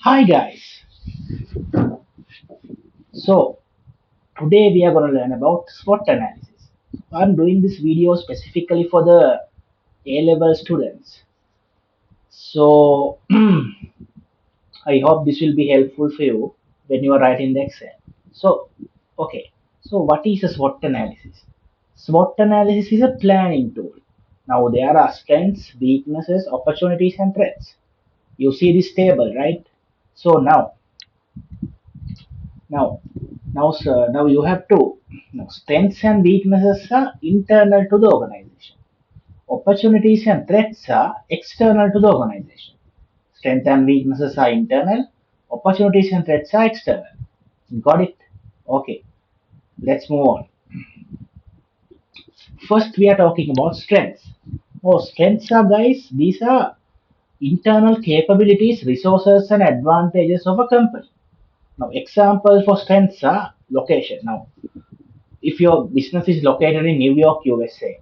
Hi guys. So today we are going to learn about SWOT analysis. I'm doing this video specifically for the A-level students. So I hope this will be helpful for you when you are writing the exam. So okay. So what is a SWOT analysis? SWOT analysis is a planning tool. Now there are strengths, weaknesses, opportunities and threats. You see this table, right? So now you have to. Now, strengths and weaknesses are internal to the organization. Opportunities and threats are external to the organization. Strengths and weaknesses are internal. Opportunities and threats are external. Got it? Okay. Let's move on. First, we are talking about strengths. Oh, strengths are guys. These are internal capabilities, resources, and advantages of a company. Now, example for strengths are location. Now, if your business is located in New York, USA,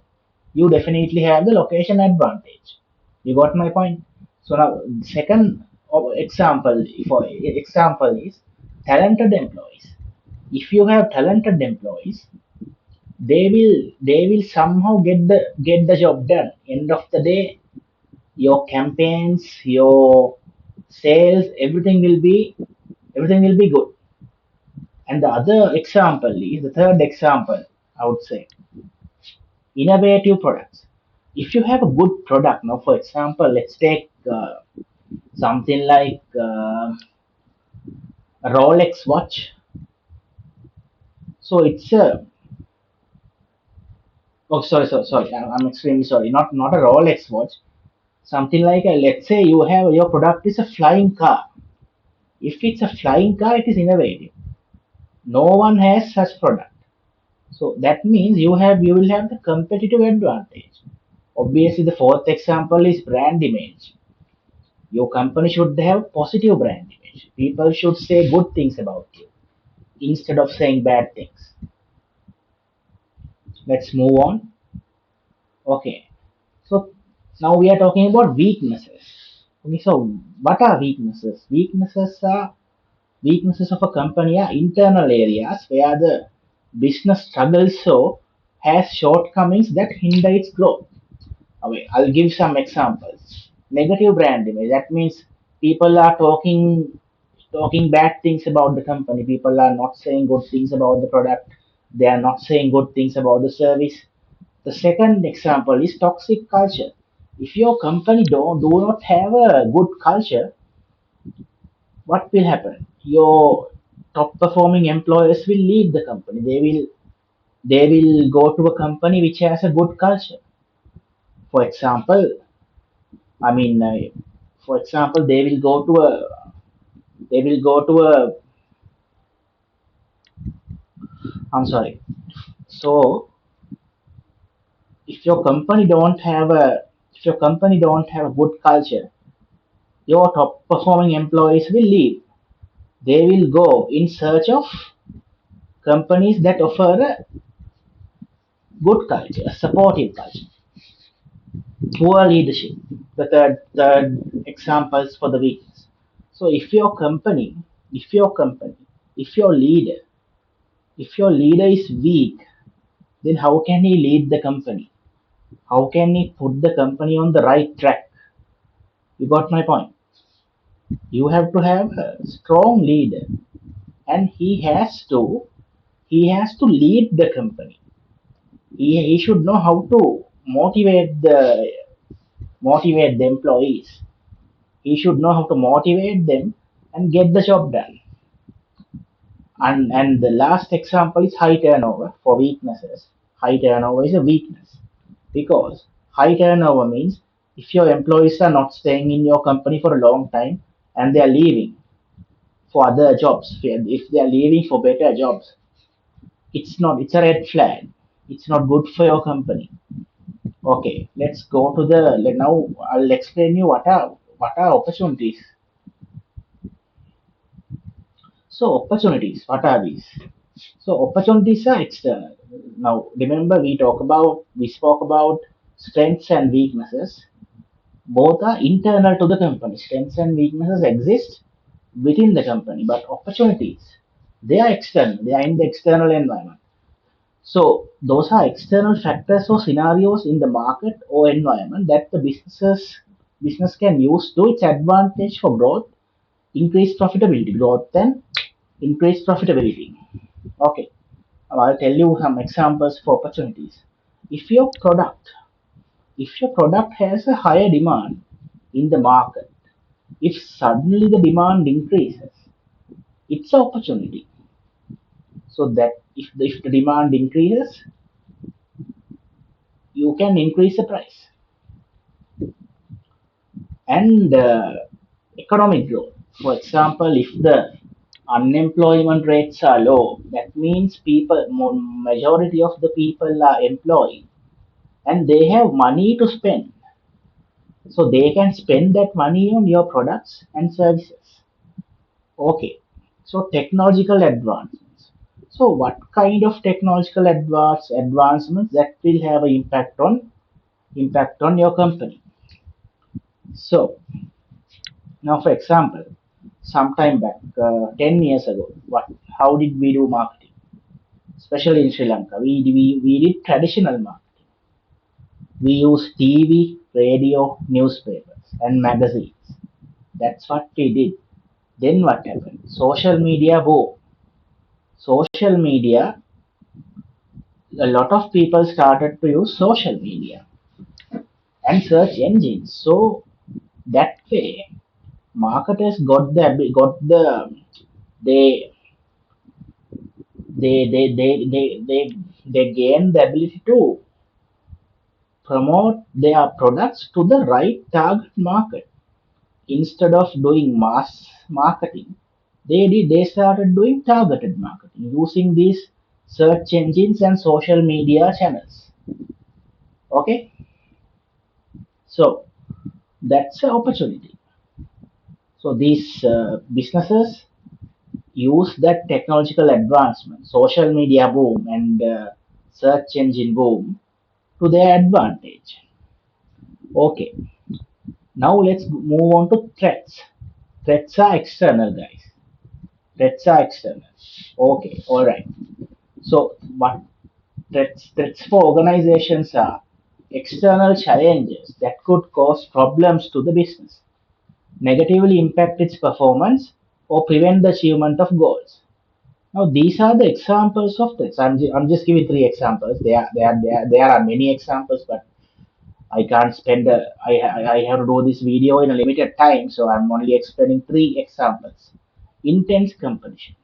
you definitely have the location advantage. You got my point? So now second example is talented employees. If you have talented employees, they will somehow get the job done. End of the day, your campaigns, your sales, everything will be good. And the third example, I would say innovative products. If you have a good product, now for example, let's take something like a Rolex watch. So it's a oh sorry, I'm extremely sorry, not a Rolex watch. Something like let's say you have your product is a flying car. If it's a flying car, it is innovative. No one has such product. So that means you will have the competitive advantage. Obviously, the fourth example is brand image. Your company should have positive brand image. People should say good things about you instead of saying bad things. Let's move on. Okay. So now we are talking about weaknesses. Okay, so what are weaknesses? Weaknesses of a company are internal areas where the business struggles so has shortcomings that hinder its growth. Okay, I'll give some examples. Negative brand image. That means people are talking bad things about the company. People are not saying good things about the product. They are not saying good things about the service. The second example is toxic culture. If your company do not have a good culture, what will happen? Your top performing employees will leave the company. They will go to a company which has a good culture. For example, I mean, for example, they will go to a. I'm sorry. So if your company don't have a if your company don't have a good culture, your top performing employees will leave. They will go in search of companies that offer a good culture, a supportive culture. Poor leadership. The third examples for the weakness. So if your company, if your leader, if your leader is weak, then how can he lead the company? How can he put the company on the right track? You got my point. You have to have a strong leader, and he has to lead the company. He should know how to motivate the employees. He should know how to motivate them and get the job done. And the last example is high turnover for weaknesses. High turnover is a weakness because high turnover means if your employees are not staying in your company for a long time and they are leaving for other jobs, if they are leaving for better jobs, it's a red flag. It's not good for your company. Okay, let's go to now. I'll explain you what are opportunities. So opportunities, what are these? So opportunities are external. Now remember we spoke about strengths and weaknesses. Both are internal to the company. Strengths and weaknesses exist within the company, but opportunities, they are external. They are in the external environment. So those are external factors or scenarios in the market or environment that the business can use to its advantage for growth, increase profitability, growth and increase profitability. Okay, now I'll tell you some examples for opportunities. If your product, if your product has a higher demand in the market, if suddenly the demand increases, it's an opportunity. So that if the demand increases, you can increase the price. And economic growth. For example, if the unemployment rates are low, that means majority of the people are employed and they have money to spend. So they can spend that money on your products and services. Okay. So technological advancements. So what kind of technological advancements that will have an impact on your company? So now, for example, sometime back, 10 years ago, how did we do marketing? Especially in Sri Lanka, we did traditional marketing. We used TV, radio, newspapers, and magazines. That's what we did. Then what happened? Social media boom. Social media, a lot of people started to use social media and search engines. So that way, marketers they they gain the ability to promote their products to the right target market instead of doing mass marketing. They started doing targeted marketing using these search engines and social media channels. Okay, so that's an opportunity. So these businesses use that technological advancement, social media boom, and search engine boom to their advantage. Okay, now let's move on to threats. Threats are external, guys. Threats are external. Okay, all right. So what threats for organizations are external challenges that could cause problems to the business, negatively impact its performance, or prevent the achievement of goals. Now these are the examples of threats. I'm just giving three examples. There are many examples, but I can't spend. I have to do this video in a limited time, so I'm only explaining three examples. Intense competition.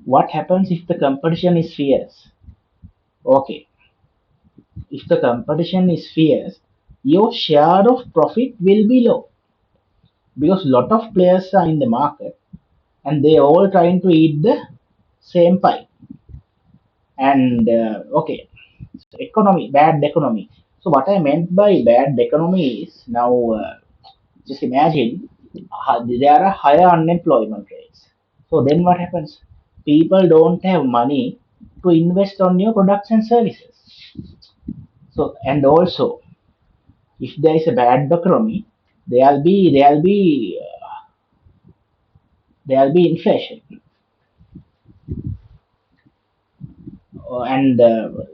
What happens if the competition is fierce? Okay, if the competition is fierce, your share of profit will be low because lot of players are in the market and they all trying to eat the same pie. And okay, so bad economy. So what I meant by bad economy is now. Just imagine there are higher unemployment rates. So then what happens? People don't have money to invest on new products and services. So and also, if there is a bad economy, there'll be inflation and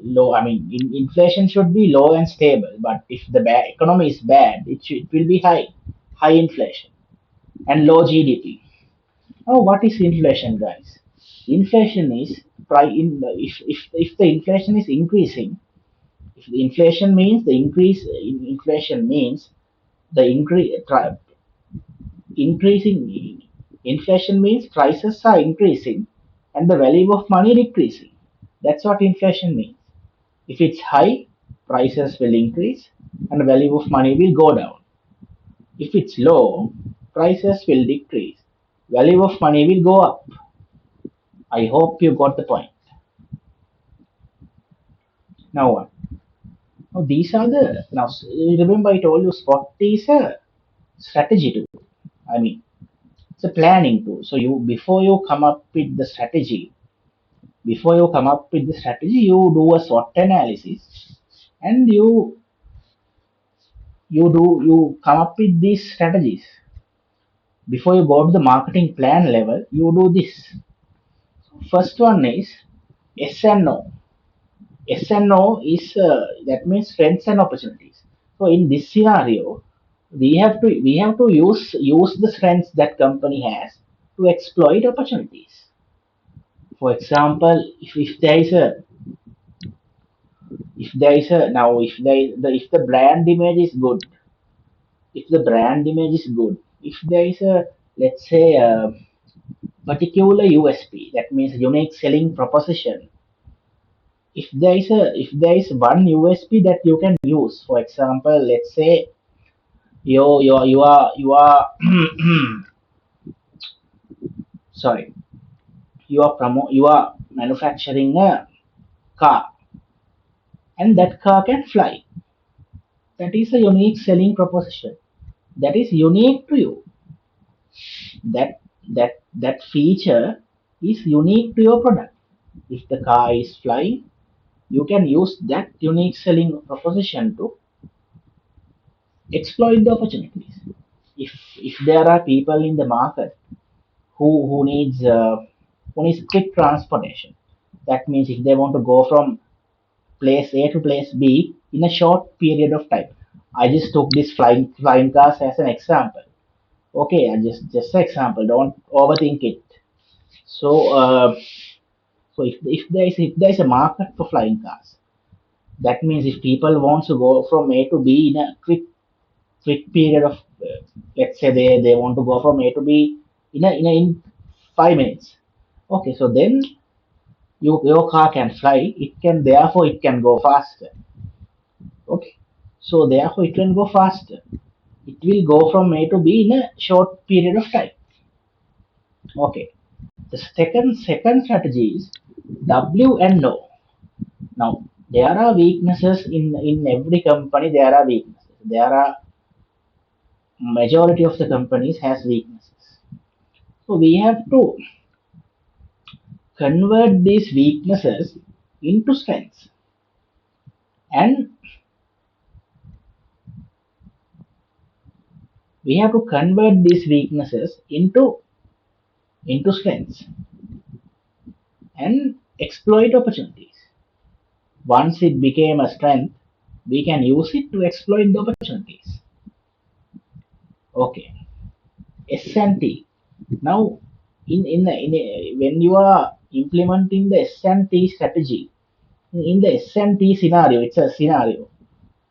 low. I mean, inflation should be low and stable. But if the economy is bad, it will be high inflation and low GDP. Oh, what is inflation, guys? Inflation is if the inflation is increasing, if the inflation means the increase in inflation means the increasing inflation means prices are increasing and the value of money decreasing. That's what inflation means. If it's high, prices will increase and the value of money will go down. If it's low, prices will decrease, value of money will go up. I hope you got the point. Now what? Now these are the now remember I told you SWOT is a strategy tool. I mean it's a planning tool. So you come up with the strategy, before you come up with the strategy, you do a SWOT analysis and you come up with these strategies. Before you go to the marketing plan level, you do this. First one is S and O. S and O is that means strengths and opportunities. So in this scenario, we have to use the strengths that company has to exploit opportunities. For example, if the brand image is good, if there is a, let's say, a particular USP, that means unique selling proposition. If there is one USP that you can use, for example, let's say you are sorry, you are manufacturing a car, and that car can fly. That is a unique selling proposition. That is unique to you. That feature is unique to your product. If the car is flying, you can use that unique selling proposition to exploit the opportunities. If there are people in the market who needs quick transportation, that means if they want to go from place A to place B in a short period of time. I just took this flying cars as an example. Okay, I just an example. Don't overthink it. So if there is a market for flying cars, that means if people want to go from A to B in a quick period of, let's say they want to go from A to B in 5 minutes. Okay, so then your car can fly. It can go faster. Okay, so therefore it can go faster. It will go from A to B in a short period of time. Okay, the second strategy is W and O. Now there are weaknesses in every company. There are weaknesses. There are majority of the companies has weaknesses. So we have to convert these weaknesses into strengths, and we have to convert these weaknesses into strengths and exploit opportunities. Once it became a strength, we can use it to exploit the opportunities. Okay, S and T. Now, when you are implementing the S and T strategy, in the S and T scenario, it's a scenario.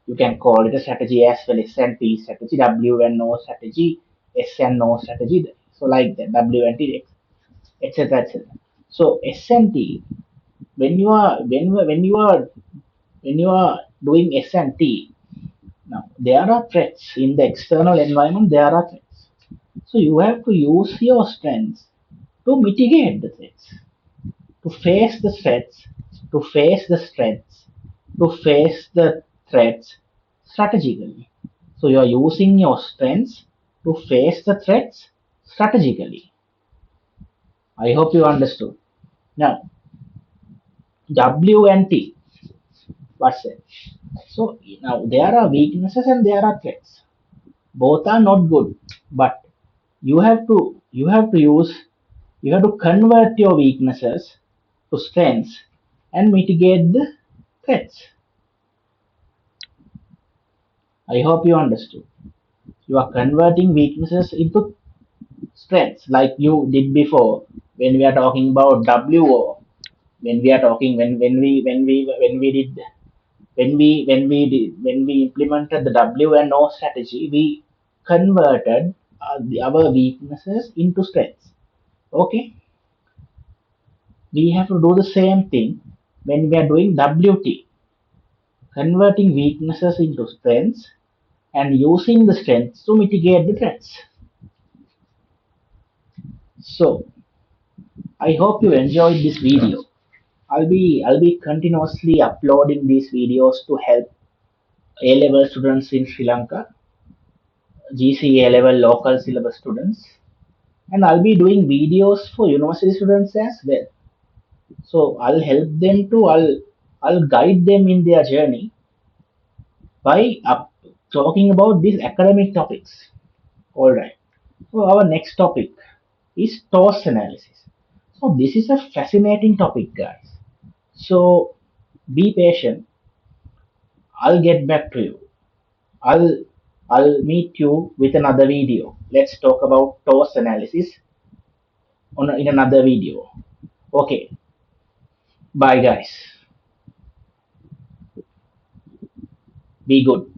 You can call it a strategy as well. S and T strategy, W and O strategy, S and O strategy. So like that, W and T, etc. etc. So S and T, when you are doing S and T, now there are threats in the external environment. There are threats, so you have to use your strengths to mitigate the threats, to face the threats, to face the threats, to face the threats strategically. So you are using your strengths to face the threats strategically. I hope you understood. Now W and T. What's it? So now there are weaknesses and there are threats. Both are not good, but you have to convert your weaknesses to strengths and mitigate the threats. I hope you understood. You are converting weaknesses into strengths like you did before when we are talking about WO. When we are talking when we did when we implemented the W and O strategy, we converted our weaknesses into strengths. Okay, we have to do the same thing when we are doing WT, converting weaknesses into strengths and using the strengths to mitigate the threats. So I hope you enjoyed this video. I'll be continuously uploading these videos to help A-level students in Sri Lanka, GCA level local syllabus students, and I'll be doing videos for university students as well. So I'll guide them in their journey by talking about these academic topics. All right. So our next topic is toss analysis. So this is a fascinating topic, guys. So be patient. I'll get back to you. I'll I'll meet you with another video. Let's talk about toss analysis in another video. Okay, bye guys. Be good.